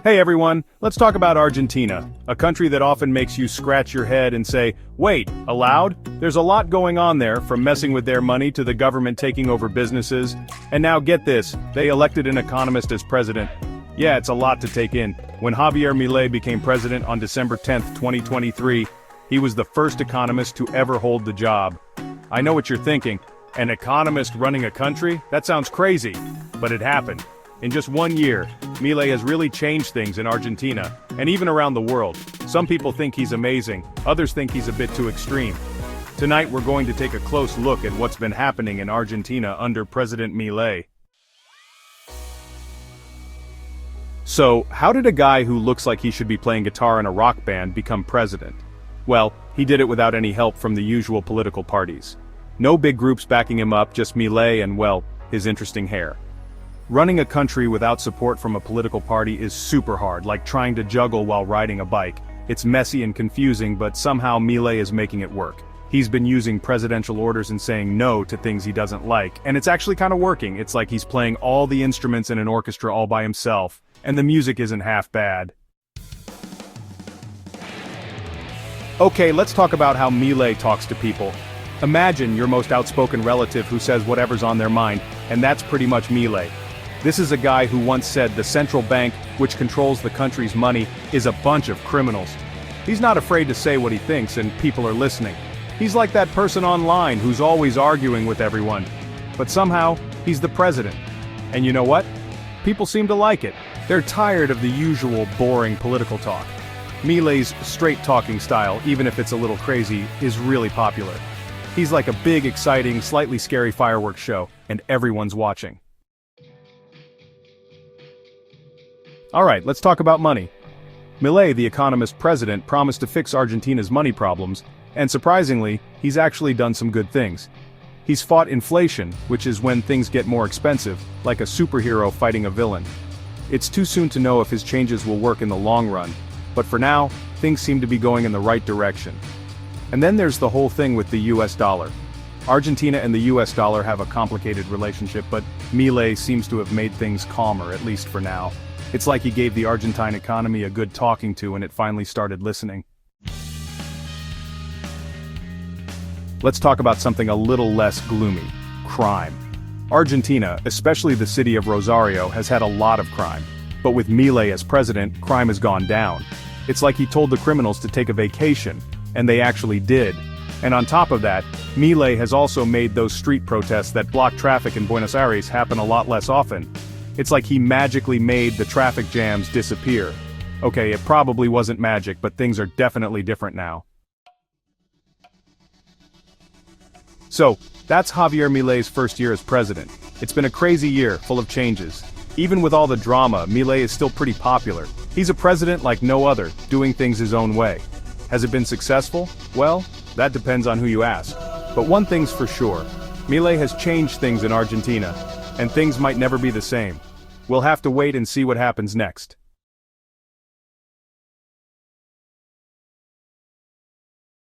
Hey everyone, let's talk about Argentina, a country that often makes you scratch your head and say, wait, allowed? There's a lot going on there, from messing with their money to the government taking over businesses. And now get this, they elected an economist as president. Yeah, it's a lot to take in. When Javier Milei became president on December 10, 2023, he was the first economist to ever hold the job. I know what you're thinking, an economist running a country? That sounds crazy, but it happened. In just 1 year, Milei has really changed things in Argentina, and even around the world. Some people think he's amazing, others think he's a bit too extreme. Tonight we're going to take a close look at what's been happening in Argentina under President Milei. So, how did a guy who looks like he should be playing guitar in a rock band become president? Well, he did it without any help from the usual political parties. No big groups backing him up, just Milei and, well, his interesting hair. Running a country without support from a political party is super hard, like trying to juggle while riding a bike. It's messy and confusing, but somehow Milei is making it work. He's been using presidential orders and saying no to things he doesn't like, and it's actually kind of working. It's like he's playing all the instruments in an orchestra all by himself, and the music isn't half bad. Okay, let's talk about how Milei talks to people. Imagine your most outspoken relative who says whatever's on their mind, and that's pretty much Milei. This is a guy who once said the central bank, which controls the country's money, is a bunch of criminals. He's not afraid to say what he thinks, and people are listening. He's like that person online who's always arguing with everyone. But somehow, he's the president. And you know what? People seem to like it. They're tired of the usual boring political talk. Milei's straight-talking style, even if it's a little crazy, is really popular. He's like a big, exciting, slightly scary fireworks show, and everyone's watching. Alright, let's talk about money. Milei, the economist president, promised to fix Argentina's money problems, and surprisingly, he's actually done some good things. He's fought inflation, which is when things get more expensive, like a superhero fighting a villain. It's too soon to know if his changes will work in the long run, but for now, things seem to be going in the right direction. And then there's the whole thing with the US dollar. Argentina and the US dollar have a complicated relationship, but Milei seems to have made things calmer, at least for now. It's like he gave the Argentine economy a good talking to and it finally started listening. Let's talk about something a little less gloomy: crime. Argentina, especially the city of Rosario, has had a lot of crime. But with Milei as president, crime has gone down. It's like he told the criminals to take a vacation, and they actually did. And on top of that, Milei has also made those street protests that block traffic in Buenos Aires happen a lot less often. It's like he magically made the traffic jams disappear. Okay, it probably wasn't magic, but things are definitely different now. So, that's Javier Milei's first year as president. It's been a crazy year, full of changes. Even with all the drama, Milei is still pretty popular. He's a president like no other, doing things his own way. Has it been successful? Well, that depends on who you ask. But one thing's for sure, Milei has changed things in Argentina, and things might never be the same. We'll have to wait and see what happens next.